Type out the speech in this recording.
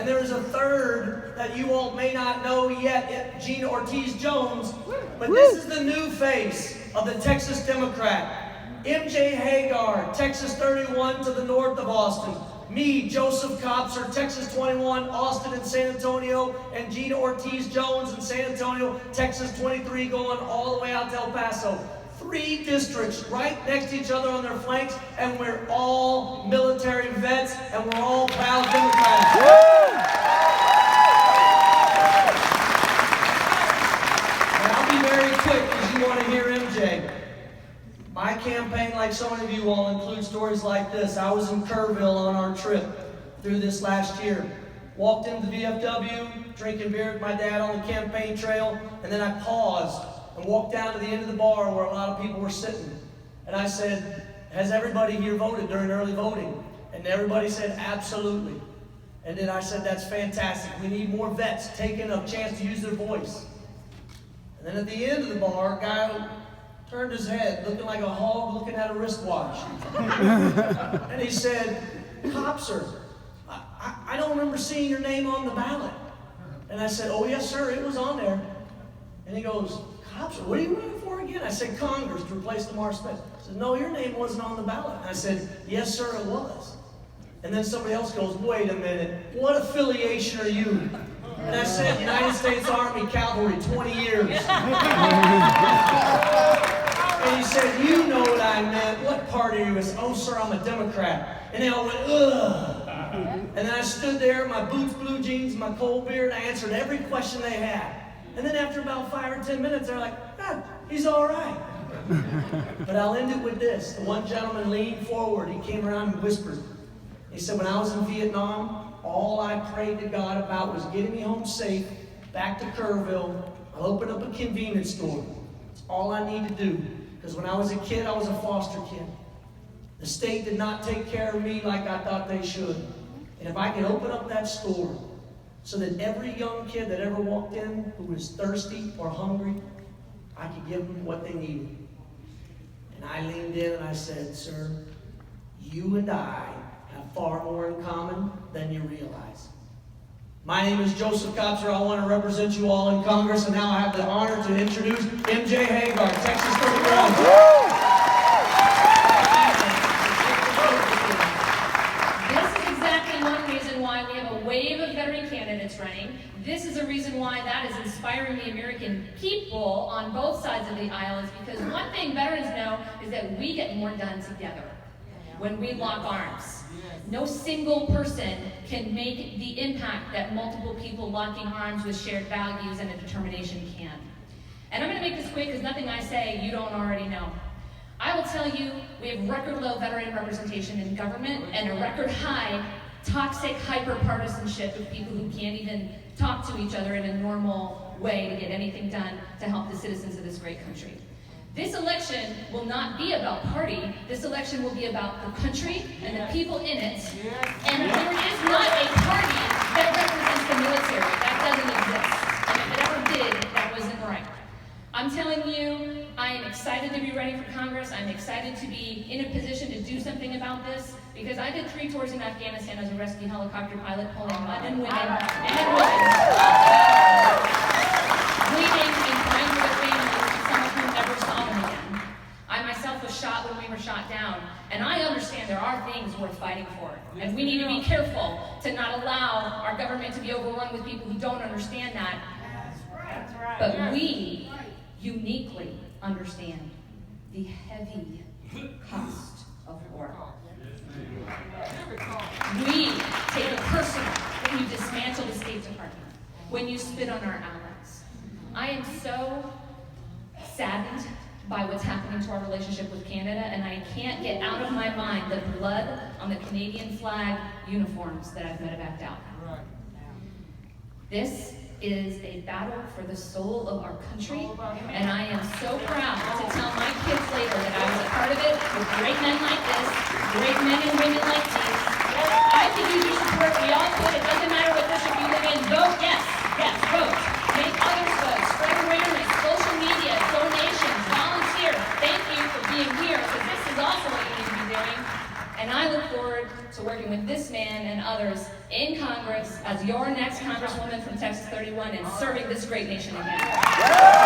And there is a third that you all may not know yet, Gina Ortiz-Jones, but this is the new face of the Texas Democrat. MJ Hegar, Texas 31 to the north of Austin. Me, Joseph Kopser, Texas 21, Austin and San Antonio, and Gina Ortiz-Jones in San Antonio, Texas 23, going all the way out to El Paso. 3 districts right next to each other on their flanks, and we're all military vets, and we're all proud Democrats. And I'll be very quick because you want to hear MJ. My campaign, like so many of you all, includes stories like this. I was in Kerrville on our trip through this last year. Walked into the VFW, drinking beer with my dad on the campaign trail, and then I paused and walked down to the end of the bar where a lot of people were sitting. And I said, has everybody here voted during early voting? And everybody said, absolutely. And then I said, that's fantastic. We need more vets taking a chance to use their voice. And then at the end of the bar, a guy turned his head, looking like a hog looking at a wristwatch. And he said, Kopser, I don't remember seeing your name on the ballot. And I said, oh yes sir, it was on there. And he goes, Kopser, what are you running for again? I said, Congress, to replace Lamar Smith. He said, no, your name wasn't on the ballot. And I said, yes sir, it was. And then somebody else goes, wait a minute, what affiliation are you? And I said, United States Army Cavalry, 20 years. And he said, you know what I meant. What party are you? I said, oh, sir, I'm a Democrat. And they all went, ugh. And then I stood there, my boots, blue jeans, my cold beer, and I answered every question they had. And then after about 5 or 10 minutes, they're like, he's all right. But I'll end it with this. The one gentleman leaned forward. He came around and whispered. He said, when I was in Vietnam, all I prayed to God about was getting me home safe, back to Kerrville. I'll open up a convenience store. It's all I need to do. Because when I was a kid, I was a foster kid. The state did not take care of me like I thought they should. And if I could open up that store so that every young kid that ever walked in who was thirsty or hungry, I could give them what they needed. And I leaned in and I said, sir, you and I have far more in common than you realize. My name is Joseph Kopser. I want to represent you all in Congress, and now I have the honor to introduce MJ Hegar, Texas 31. This is exactly one reason why we have a wave of veteran candidates running. This is a reason why that is inspiring the American people on both sides of the aisle, is because one thing veterans know is that we get more done together when we lock arms. No single person can make the impact that multiple people locking arms with shared values and a determination can. And I'm going to make this quick because nothing I say you don't already know. I will tell you, we have record low veteran representation in government and a record high toxic hyper-partisanship of people who can't even talk to each other in a normal way to get anything done to help the citizens of this great country. This election will not be about party. This election will be about the country and the people in it. And there is not a party that represents the military. That doesn't exist. And if it ever did, that wasn't right. I'm telling you, I am excited to be running for Congress. I'm excited to be in a position to do something about this, because I did 3 tours in Afghanistan as a rescue helicopter pilot, pulling men and women and women, bleeding and crying for their families, some of whom never saw them again. I myself was shot when we were shot down, and I understand there are things worth fighting for, and we need to be careful to not allow our government to be overrun with people who don't understand that. But we uniquely understand the heavy cost of war. We take it personal when you dismantle the State Department, when you spit on our allies. I am so saddened by what's happening to our relationship with Canada, and I can't get out of my mind the blood on the Canadian flag uniforms that I've medevacked out. This is a battle for the soul of our country, and I am so proud to tell my kids later that I was a part of it with great men like this, great men and women like these. I could use your support. We all could. It doesn't matter what district you live in. Vote, yes, vote. Make others vote. Spread awareness, social media, donations, volunteer. Thank you for being here, because this is also what you need to be doing. And I look forward to working with this man and others in Congress as your next Congresswoman from Texas 31 and serving this great nation again.